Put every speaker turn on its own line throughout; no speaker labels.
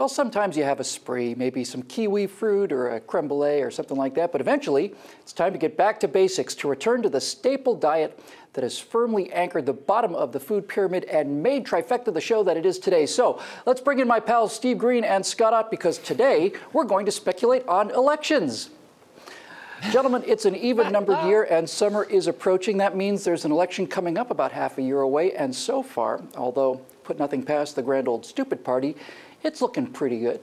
Well, sometimes you have a spree, maybe some kiwi fruit or a creme brulee or something like that, but eventually it's time to get back to basics, to return to the staple diet that has firmly anchored the bottom of the food pyramid and made Trifecta the show that it is today. So let's bring in my pals Steve Green and Scott Ott, because today we're going to speculate on elections. Gentlemen, it's an even-numbered year and summer is approaching. That means there's an election coming up about half a year away, and so far, although put nothing past the grand old stupid party, it's looking pretty good.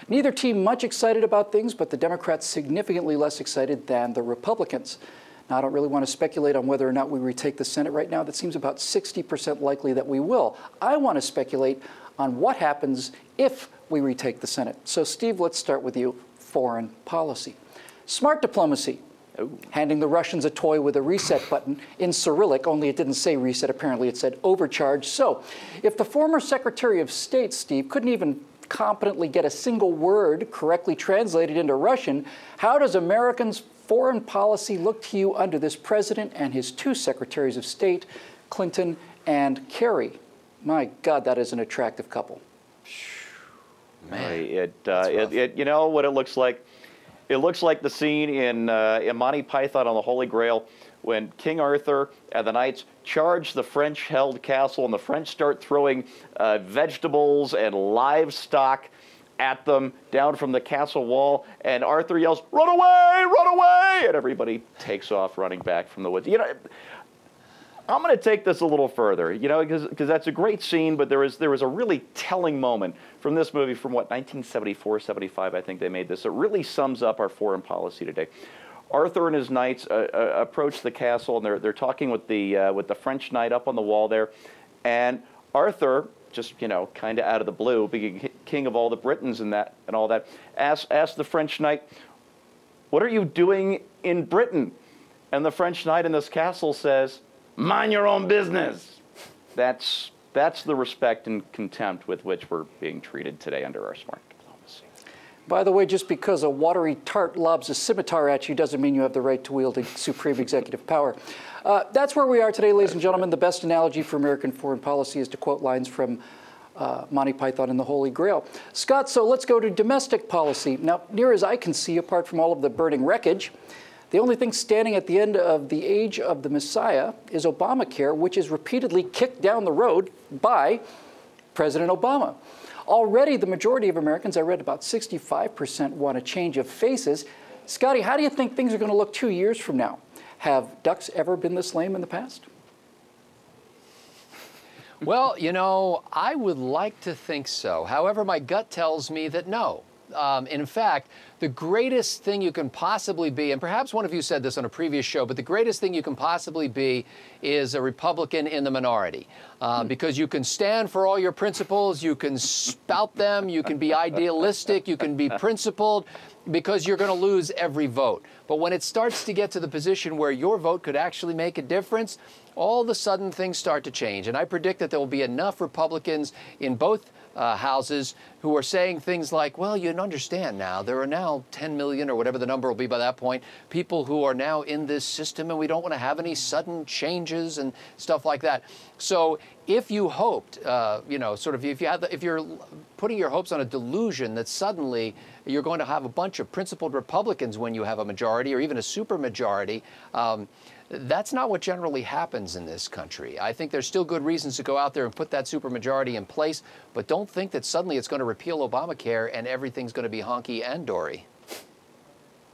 Neither team much excited about things, but the Democrats significantly less excited than the Republicans. Now, I don't really want to speculate on whether or not we retake the Senate right now. That seems about 60% likely that we will. I want to speculate on what happens if we retake the Senate. So, Steve, let's start with you. Foreign policy. Smart diplomacy. Handing the Russians a toy with a reset button in Cyrillic, only it didn't say reset, apparently it said overcharge. So if the former Secretary of State, Steve, couldn't even competently get a single word correctly translated into Russian, how does Americans' foreign policy look to you under this president and his two Secretaries of State, Clinton and Kerry? My God, that is an attractive couple.
Man, you know what it looks like? It looks like the scene in Monty Python on the Holy Grail when King Arthur and the knights charge the French-held castle, and the French start throwing vegetables and livestock at them down from the castle wall, and Arthur yells, "Run away! Run away!" and everybody takes off running back from the woods. You know, I'm going to take this a little further, you know, because that's a great scene, but there was a really telling moment from this movie from, what, 1974, 75, I think they made this. It really sums up our foreign policy today. Arthur and his knights approach the castle, and they're talking with the French knight up on the wall there, and Arthur, just, you know, kind of out of the blue, being king of all the Britons and all that, asks the French knight, "What are you doing in Britain?" And the French knight in this castle says, "Mind your own business." That's the respect and contempt with which we're being treated today under our smart diplomacy.
By the way, just because a watery tart lobs a scimitar at you doesn't mean you have the right to wield supreme executive power. That's where we are today, ladies and gentlemen. The best analogy for American foreign policy is to quote lines from Monty Python and the Holy Grail. Scott, so let's go to domestic policy. Now, near as I can see, apart from all of the burning wreckage, the only thing standing at the end of the age of the Messiah is Obamacare, which is repeatedly kicked down the road by President Obama. Already, the majority of Americans, I read about 65%, want a change of faces. Scotty, how do you think things are going to look 2 years from now? Have ducks ever been this lame in the past?
Well, you know, I would like to think so. However, my gut tells me that no. In fact, the greatest thing you can possibly be, and perhaps one of you said this on a previous show, but the greatest thing you can possibly be is a Republican in the minority. Because you can stand for all your principles, you can spout them, you can be idealistic, you can be principled, because you're going to lose every vote. But when it starts to get to the position where your vote could actually make a difference, all of a sudden things start to change. And I predict that there will be enough Republicans in both houses who are saying things like, well, you understand now, there are now 10 million or whatever the number will be by that point, people who are now in this system, and we don't want to have any sudden changes and stuff like that. So if you hoped, you know, sort of if you're putting your hopes on a delusion that suddenly you're going to have a bunch of principled Republicans when you have a majority or even a supermajority, that's not what generally happens in this country. I think there's still good reasons to go out there and put that supermajority in place, but don't think that suddenly it's going to repeal Obamacare and everything's going to be honky and dory.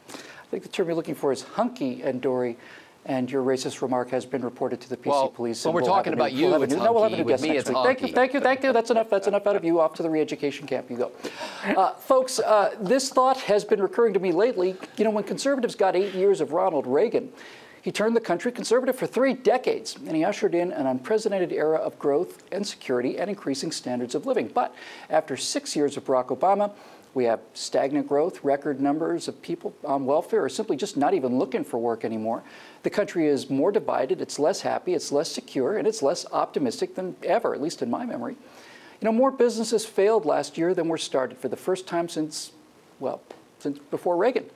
I think the term you're looking for is hunky and dory, and your racist remark has been reported to the PC police.
When we're talking about you, it's hunky.
We'll have a new guest next week.
Honky.
Thank you. That's enough out of you. Off to the re-education camp you go. Folks, this thought has been recurring to me lately. You know, when conservatives got 8 years of Ronald Reagan, he turned the country conservative for 3 decades, and he ushered in an unprecedented era of growth and security and increasing standards of living. But after 6 years of Barack Obama, we have stagnant growth, record numbers of people on welfare or simply just not even looking for work anymore. The country is more divided, it's less happy, it's less secure, and it's less optimistic than ever, at least in my memory. You know, more businesses failed last year than were started for the first time since before Reagan.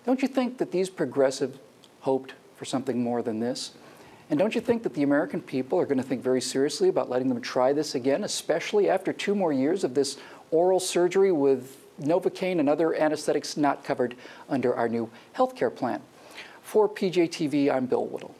Don't you think that these progressives hoped for something more than this? And don't you think that the American people are going to think very seriously about letting them try this again, especially after 2 more years of this oral surgery with Novocaine and other anesthetics not covered under our new health care plan. For PJTV, I'm Bill Whittle.